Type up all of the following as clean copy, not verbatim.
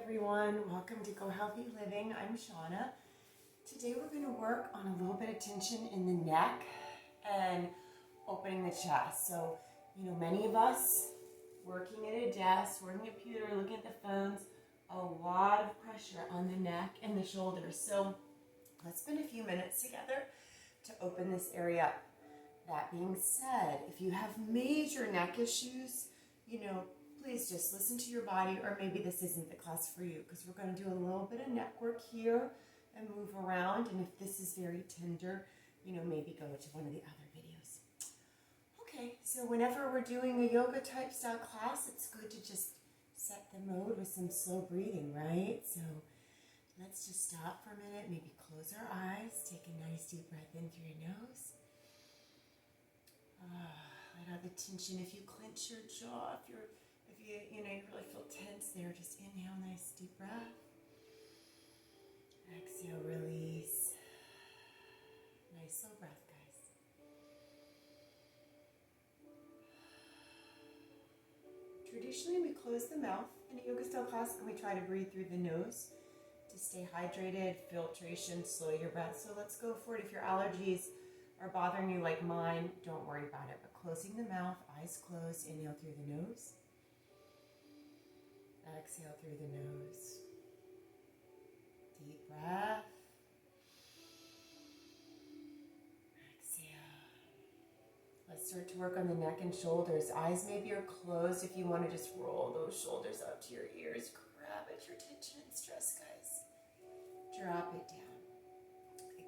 everyone. Welcome to Go Healthy Living. I'm Shauna. Today we're going to work on a little bit of tension in the neck and opening the chest. So, many of us working at a desk, working at a computer, looking at the phones, a lot of pressure on the neck and the shoulders. So let's spend a few minutes together to open this area up. That being said, if you have major neck issues, please just listen to your body, or maybe this isn't the class for you because we're going to do a little bit of neck work here and move around. And if this is very tender, maybe go to one of the other videos. Okay, so whenever we're doing a yoga type style class, it's good to just set the mode with some slow breathing, right? So let's just stop for a minute, maybe close our eyes, take a nice deep breath in through your nose. Let out the tension. If you clench your jaw, if you really feel tense there, just inhale, nice deep breath. Exhale, release. Nice slow breath, guys. Traditionally, we close the mouth in a yoga style class and we try to breathe through the nose to stay hydrated, filtration, slow your breath. So let's go for it. If your allergies are bothering you like mine, don't worry about it. But closing the mouth, eyes closed, inhale through the nose. Exhale through the nose. Deep breath. Exhale. Let's start to work on the neck and shoulders. Eyes maybe are closed if you want to just roll those shoulders up to your ears. Grab at your tension and stress, guys. Drop it down.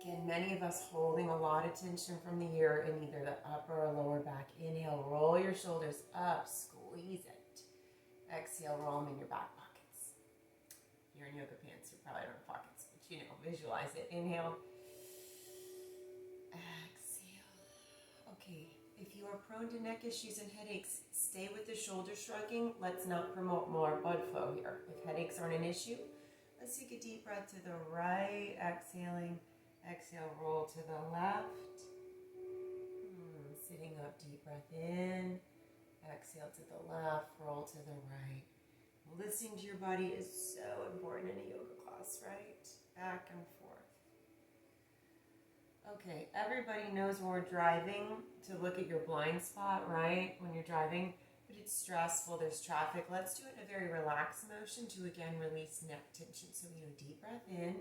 Again, many of us holding a lot of tension from the ear in either the upper or lower back. Inhale, roll your shoulders up, squeeze it. Exhale, roll them in your back pockets. If you're in yoga pants, you probably don't have pockets, but visualize it. Inhale. Exhale. Okay, if you are prone to neck issues and headaches, stay with the shoulder shrugging. Let's not promote more blood flow here. If headaches aren't an issue, let's take a deep breath to the right. Exhaling. Exhale, roll to the left. Sitting up, deep breath in. Exhale to the left, roll to the right. Listening to your body is so important in a yoga class, right? Back and forth. Okay, everybody knows when we're driving to look at your blind spot, right? When you're driving, but it's stressful, there's traffic. Let's do it in a very relaxed motion to again release neck tension. So, deep breath in.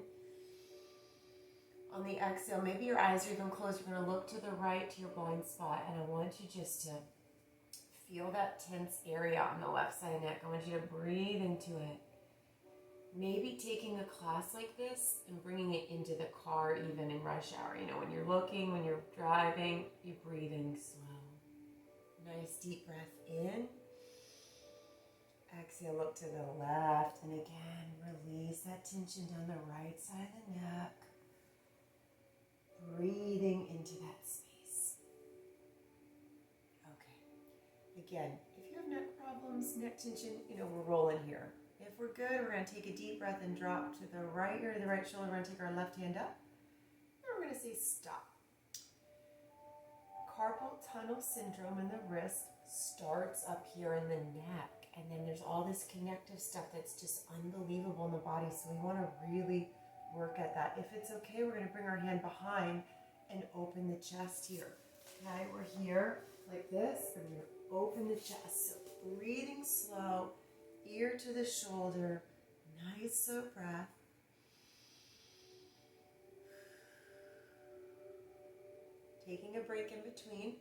On the exhale, maybe your eyes are even closed. You're going to look to the right to your blind spot, and I want you just to feel that tense area on the left side of the neck. I want you to breathe into it. Maybe taking a class like this and bringing it into the car even in rush hour. When you're looking, when you're driving, you're breathing slow. Nice deep breath in. Exhale, look to the left. And again, release that tension down the right side of the neck. Breathing into that space. Okay. Again, if you have neck problems, neck tension, we're rolling here. If we're good, we're going to take a deep breath and drop to the right ear to the right shoulder. We're going to take our left hand up. And we're going to say stop. Carpal tunnel syndrome in the wrist starts up here in the neck. And then there's all this connective stuff that's just unbelievable in the body. So we want to really work at that. If it's okay, we're going to bring our hand behind and open the chest here. Okay, we're here like this. We're going to open the chest. So breathing slow, ear to the shoulder. Nice slow breath. Taking a break in between.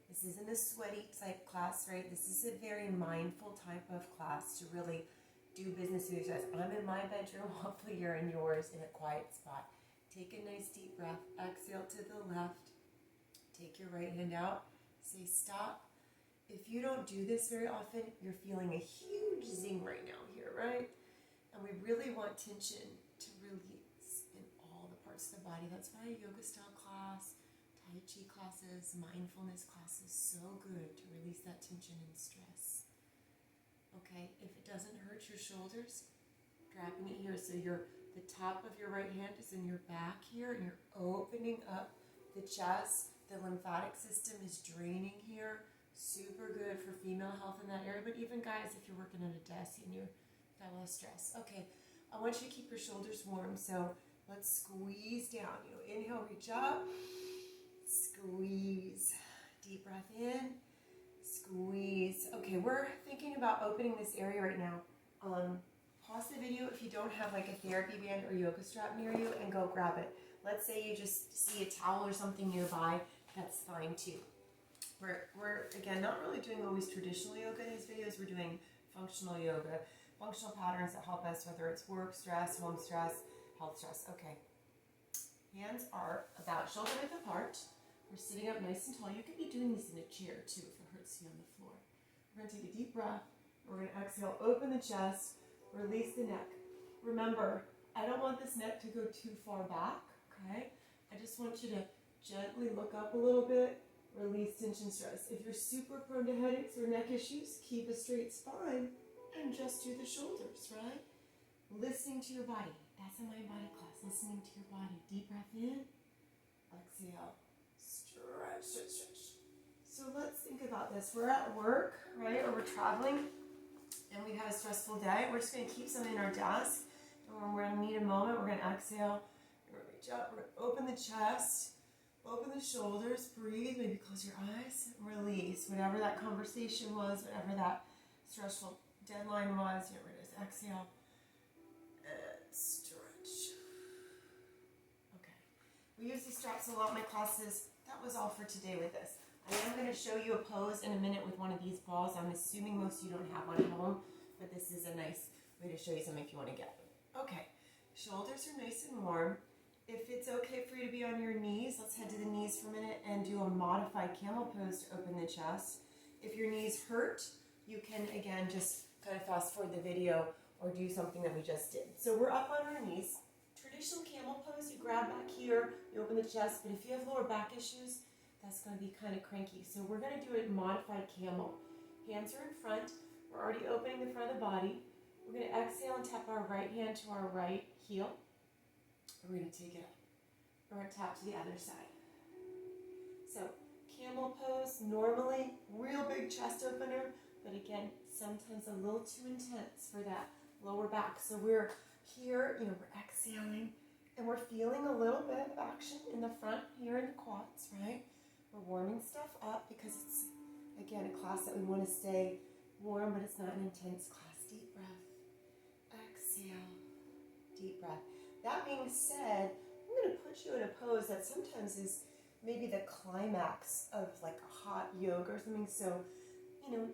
This isn't a sweaty type class, right? This is a very mindful type of class to really do business with yourself. I'm in my bedroom, hopefully you're in yours in a quiet spot. Take a nice deep breath. Exhale to the left. Take your right hand out. Say stop. If you don't do this very often, you're feeling a huge zing right now here, right? And we really want tension to release in all the parts of the body. That's why a yoga style class, Tai Chi classes, mindfulness classes, so good to release that tension and stress. Okay, if it doesn't hurt your shoulders, dropping it here so the top of your right hand is in your back here and you're opening up the chest. The lymphatic system is draining here. Super good for female health in that area, but even guys, if you're working at a desk and you feel a lot of stress. Okay, I want you to keep your shoulders warm. So let's squeeze down. Inhale, reach up, squeeze. Deep breath in, squeeze. Okay, we're thinking about opening this area right now. Pause the video if you don't have like a therapy band or yoga strap near you and go grab it. Let's say you just see a towel or something nearby, that's fine too. We're again, not really doing always traditional yoga in these videos. We're doing functional yoga, functional patterns that help us, whether it's work stress, home stress, health stress. Okay, hands are about shoulder width apart. We're sitting up nice and tall. You could be doing this in a chair too if it hurts you on the floor. We're going to take a deep breath. We're going to exhale, open the chest, release the neck. Remember, I don't want this neck to go too far back, okay? I just want you to gently look up a little bit, release tension, stress. If you're super prone to headaches or neck issues, keep a straight spine and just do the shoulders, right? Listening to your body. That's a mind body class, listening to your body. Deep breath in, exhale. Stretch, stretch, stretch. So let's think about this. We're at work, right? Or we're traveling and we've had a stressful day. We're just going to keep something in our desk. And when we're going to need a moment, we're going to exhale. We're going to reach up. We're going to open the chest, open the shoulders, breathe. Maybe close your eyes. Release whatever that conversation was, whatever that stressful deadline was. We're going to just exhale and stretch. Okay. We use these straps a lot in my classes. That was all for today with this. I am going to show you a pose in a minute with one of these balls. I'm assuming most of you don't have one at home, but this is a nice way to show you something if you want to get them. Okay, shoulders are nice and warm. If it's okay for you to be on your knees, let's head to the knees for a minute and do a modified camel pose to open the chest. If your knees hurt, you can, again, just kind of fast forward the video or do something that we just did. So we're up on our knees. Traditional camel pose, you grab back here, you open the chest, but if you have lower back issues, that's going to be kind of cranky. So we're going to do it modified camel. Hands are in front. We're already opening the front of the body. We're going to exhale and tap our right hand to our right heel. We're going to take it up. We're going to tap to the other side. So camel pose, normally real big chest opener, but again, sometimes a little too intense for that lower back. So we're here, we're exhaling, and we're feeling a little bit of action in the front here in the quads, right? We're warming stuff up because it's, again, a class that we want to stay warm, but it's not an intense class. Deep breath. Exhale. Deep breath. That being said, I'm going to put you in a pose that sometimes is maybe the climax of like a hot yoga or something. So,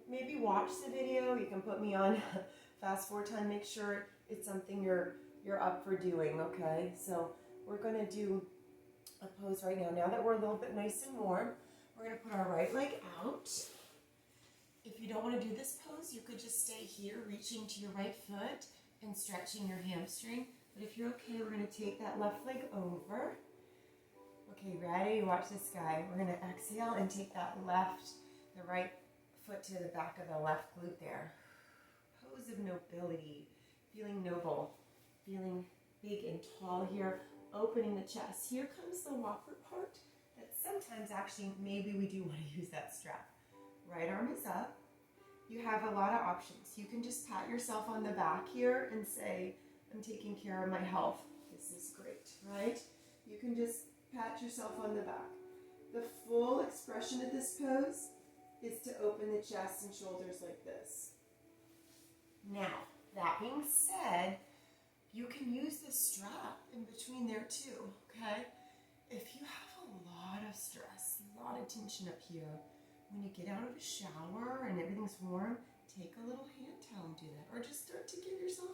maybe watch the video. You can put me on fast forward time. Make sure it's something you're up for doing, okay? So we're going to do a pose right now. Now that we're a little bit nice and warm, we're going to put our right leg out. If you don't want to do this pose, you could just stay here, reaching to your right foot and stretching your hamstring. But if you're okay, we're going to take that left leg over. Okay, ready? Watch this guy. We're going to exhale and take the right foot to the back of the left glute there. Pose of nobility, feeling noble, feeling big and tall here, opening the chest. Here comes the walker part that sometimes actually maybe we do want to use that strap. Right arm is up. You have a lot of options. You can just pat yourself on the back here and say, I'm taking care of my health. This is great, right? You can just pat yourself on the back. The full expression of this pose is to open the chest and shoulders like this. Now, that being said, you can use the strap in between there too, okay? If you have a lot of stress, a lot of tension up here, when you get out of the shower and everything's warm, take a little hand towel and do that. Or just start to give yourself,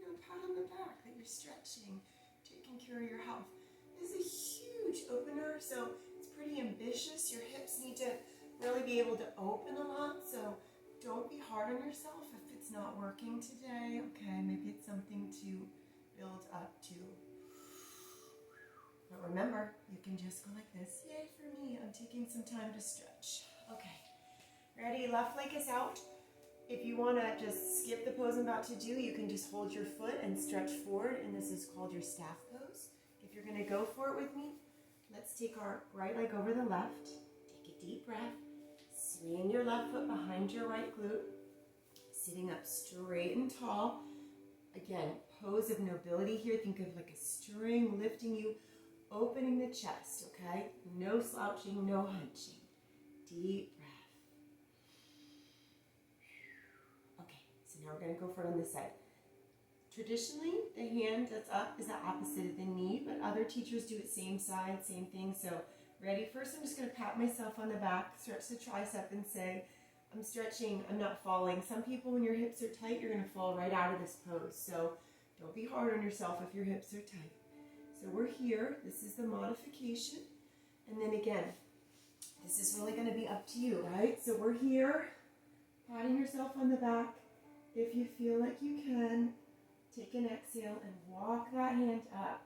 a pat on the back that you're stretching, taking care of your health. This is a huge opener, so it's pretty ambitious. Your hips need to really be able to open a lot, so don't be hard on yourself if it's not working today. Okay, maybe it's something to build up to. But remember, you can just go like this. Yay for me, I'm taking some time to stretch. Okay, ready? Left leg is out. If you want to just skip the pose I'm about to do, you can just hold your foot and stretch forward, and this is called your staff pose. If you're going to go for it with me, let's take our right leg over the left. Take a deep breath. Swing your left foot behind your right glute. Sitting up straight and tall. Again, pose of nobility here. Think of like a string lifting you, opening the chest, okay? No slouching, no hunching. Deep breath. Okay, so now we're going to go for it on this side. Traditionally, the hand that's up is the opposite of the knee, but other teachers do it same side, same thing. So ready? First, I'm just going to pat myself on the back, stretch the tricep and say, I'm stretching, I'm not falling. Some people, when your hips are tight, you're going to fall right out of this pose. So don't be hard on yourself if your hips are tight. So we're here. This is the modification. And then again, this is really going to be up to you, right? So we're here, patting yourself on the back. If you feel like you can, take an exhale and walk that hand up.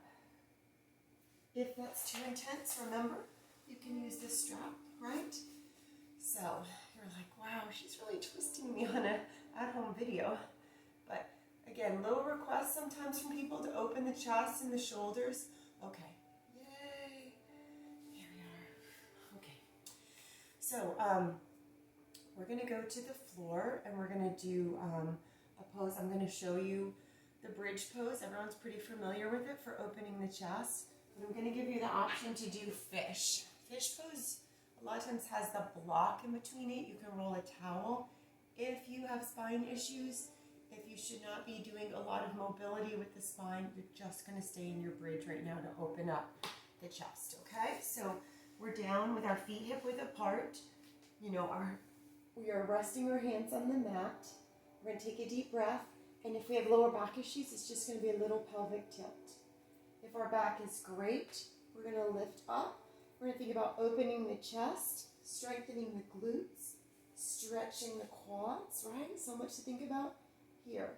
If that's too intense, remember, you can use this strap, right? So you're like, wow, she's really twisting me on an at-home video. But again, little requests sometimes from people to open the chest and the shoulders. Okay, yay, here we are. Okay, so we're gonna go to the floor and we're gonna do a pose. I'm gonna show you the bridge pose. Everyone's pretty familiar with it for opening the chest. But I'm gonna give you the option to do fish. Fish pose a lot of times has the block in between it. You can roll a towel. If you have spine issues, if you should not be doing a lot of mobility with the spine, you're just gonna stay in your bridge right now to open up the chest, okay? So we're down with our feet hip width apart. You know, we are resting our hands on the mat. We're gonna take a deep breath. And if we have lower back issues, it's just gonna be a little pelvic tilt. If our back is great, we're gonna lift up. We're gonna think about opening the chest, strengthening the glutes, stretching the quads, right? So much to think about here.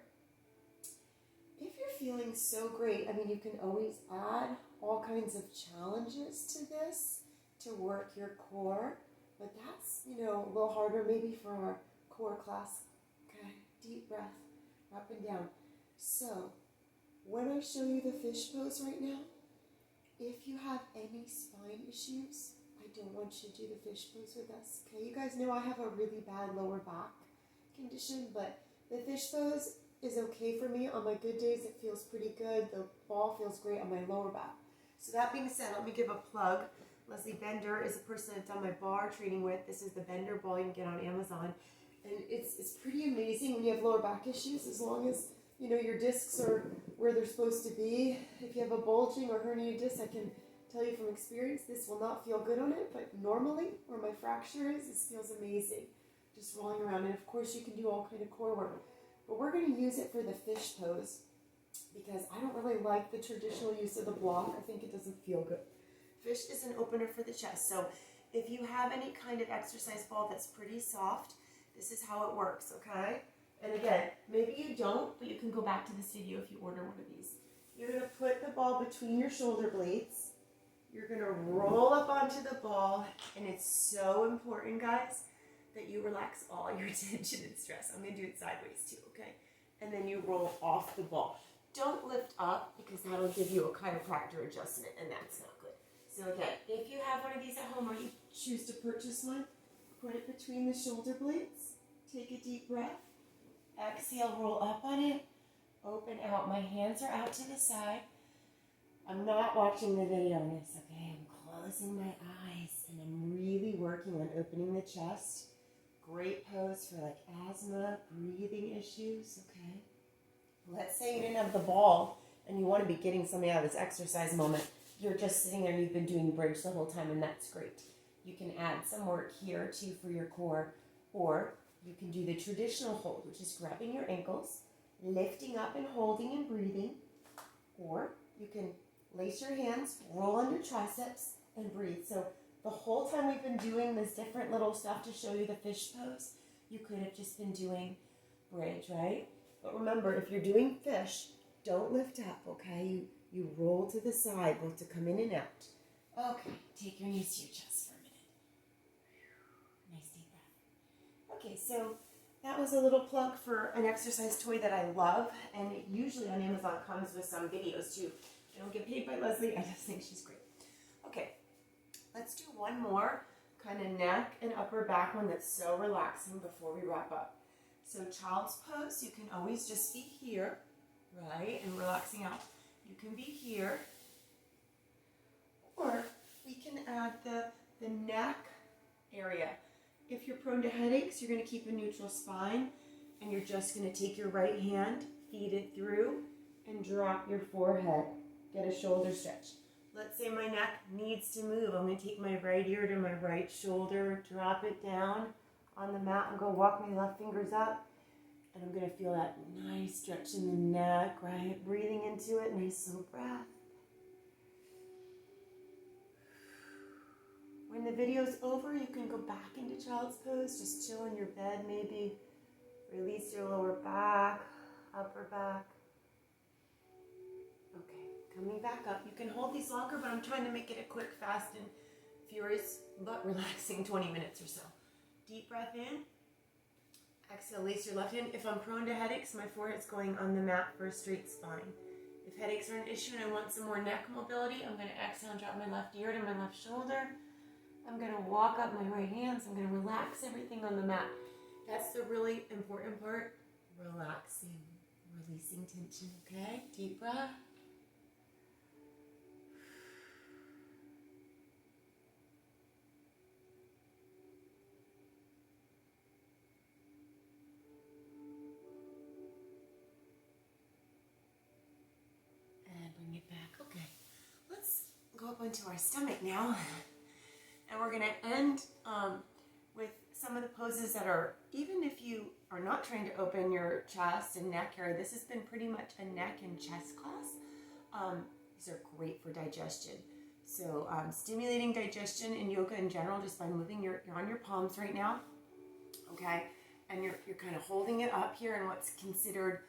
If you're feeling so great, I mean, you can always add all kinds of challenges to this to work your core, but that's, you know, a little harder maybe for our core class. Okay, deep breath, up and down. So, when I show you the fish pose right now, if you have any spine issues, I don't want you to do the fish pose with us, okay? You guys know I have a really bad lower back condition, but the fish pose is okay for me. On my good days, it feels pretty good. The ball feels great on my lower back. So that being said, let me give a plug. Leslie Bender is a person I've done my bar training with. This is the Bender ball you can get on Amazon. And it's pretty amazing when you have lower back issues, as long as, you know, your discs are where they're supposed to be. If you have a bulging or herniated disc, I can tell you from experience, this will not feel good on it, but normally, where my fracture is, this feels amazing. Just rolling around, and of course you can do all kind of core work. But we're going to use it for the fish pose, because I don't really like the traditional use of the block. I think it doesn't feel good. Fish is an opener for the chest, so if you have any kind of exercise ball that's pretty soft, this is how it works, okay? And again, maybe you don't, but you can go back to this video if you order one of these. You're gonna put the ball between your shoulder blades. You're gonna roll up onto the ball, and it's so important, guys, that you relax all your tension and stress. I'm gonna do it sideways too, okay? And then you roll off the ball. Don't lift up, because that'll give you a chiropractor adjustment, and that's not good. So again, if you have one of these at home or you choose to purchase one, put it between the shoulder blades. Take a deep breath. Exhale, roll up on it. Open out. My hands are out to the side. I'm not watching the video on this, okay? I'm closing my eyes, and I'm really working on opening the chest. Great pose for like asthma, breathing issues, okay? Let's say you didn't have the ball and you want to be getting something out of this exercise moment. You're just sitting there and you've been doing bridge the whole time, and that's great. You can add some work here too for your core, or you can do the traditional hold, which is grabbing your ankles, lifting up and holding and breathing, or you can lace your hands, roll on your triceps, and breathe. So the whole time we've been doing this different little stuff to show you the fish pose, you could have just been doing bridge, right? But remember, if you're doing fish, don't lift up, okay? You roll to the side, both to come in and out. Okay, take your knees to your chest for a minute. Nice deep breath. Okay, so that was a little plug for an exercise toy that I love, and it usually on Amazon comes with some videos too. I don't get paid by Leslie, I just think she's great. Okay, let's do one more kind of neck and upper back one that's so relaxing before we wrap up. So child's pose, you can always just be here, right? And relaxing out. You can be here, or we can add the neck area. If you're prone to headaches, you're going to keep a neutral spine, and you're just going to take your right hand, feed it through, and drop your forehead. Get a shoulder stretch. Let's say my neck needs to move. I'm going to take my right ear to my right shoulder, drop it down on the mat, and go walk my left fingers up. And I'm going to feel that nice stretch in the neck, right? Breathing into it, nice slow breath. When the video's over, you can go back into child's pose. Just chill in your bed maybe. Release your lower back, upper back. Okay, coming back up. You can hold these longer, but I'm trying to make it a quick, fast, and furious, but relaxing 20 minutes or so. Deep breath in. Exhale, lace your left hand. If I'm prone to headaches, my forehead's going on the mat for a straight spine. If headaches are an issue and I want some more neck mobility, I'm going to exhale and drop my left ear to my left shoulder. I'm going to walk up my right hands. I'm going to relax everything on the mat. That's the really important part. Relaxing, releasing tension, okay? Deep breath. And bring it back. Okay, let's go up onto our stomach now. And we're going to end with some of the poses that are, even if you are not trying to open your chest and neck area, this has been pretty much a neck and chest class. These are great for digestion. So stimulating digestion in yoga in general, just by moving you're on your palms right now, okay? And you're kind of holding it up here in what's considered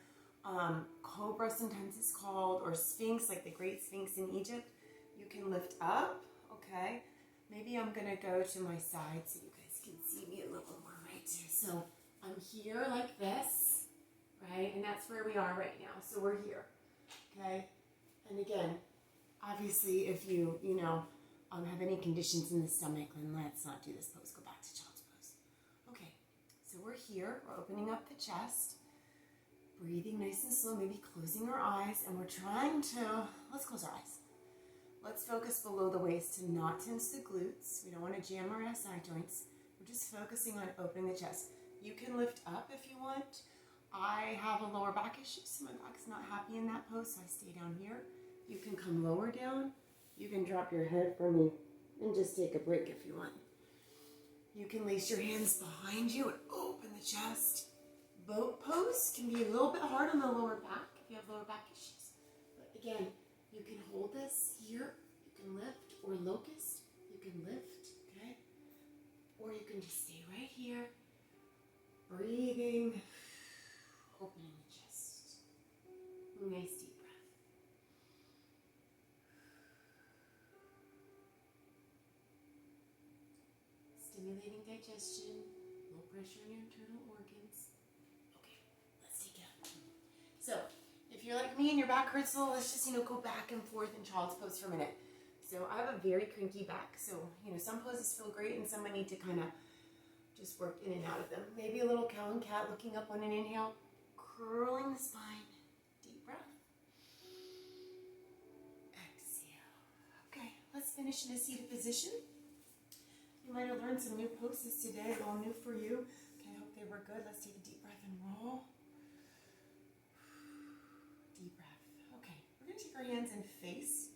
cobra, sometimes it's called, or sphinx, like the great sphinx in Egypt. You can lift up, okay? Maybe I'm going to go to my side so you guys can see me a little more right here. So I'm here like this, right? And that's where we are right now. So we're here, okay? And again, obviously, if you have any conditions in the stomach, then let's not do this pose. Go back to child's pose. Okay, so we're here. We're opening up the chest, breathing nice and slow, maybe closing our eyes, and we're trying to, let's close our eyes. Let's focus below the waist to not tense the glutes. We don't want to jam our SI joints. We're just focusing on opening the chest. You can lift up if you want. I have a lower back issue, so my back's not happy in that pose, so I stay down here. You can come lower down. You can drop your head for me and just take a break if you want. You can lace your hands behind you and open the chest. Boat pose can be a little bit hard on the lower back if you have lower back issues. But again, you can hold this here. You can lift, or locust. You can lift, okay? Or you can just stay right here, breathing, opening the chest. Nice deep breath. Stimulating digestion, low pressure on your internal organs. Okay, let's take it out. So, if you're like me and your back hurts a little, let's just, go back and forth in child's pose for a minute. So I have a very cranky back. So, some poses feel great and some I need to kind of just work in and out of them. Maybe a little cow and cat, looking up on an inhale, curling the spine. Deep breath. Exhale. Okay, let's finish in a seated position. You might have learned some new poses today, all new for you. Okay, I hope they were good. Let's take a deep breath and roll. Deep breath. Okay, we're going to take our hands and face.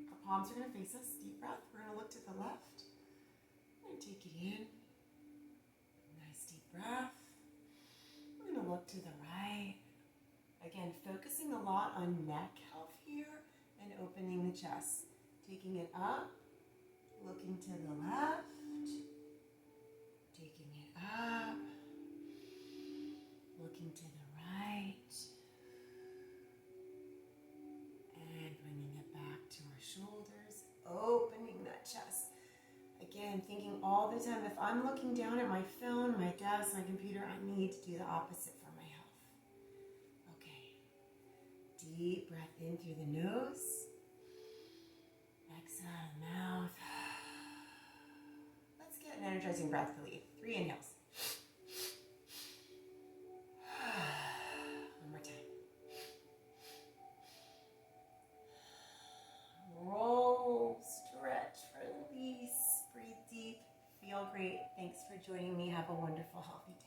Our palms are going to face us. Deep breath. We're going to look to the left. We're going to take it in. Nice deep breath. We're going to look to the right. Again, focusing a lot on neck health here and opening the chest. Taking it up. Looking to the left, taking it up, looking to the right, and bringing it back to our shoulders, opening that chest. Again, thinking all the time, if I'm looking down at my phone, my desk, my computer, I need to do the opposite for my health. Okay, deep breath in through the nose, exhale out of the mouth. An energizing breath to leave. 3 inhales. One more time. great. Thanks for joining me. Have a wonderful, healthy day.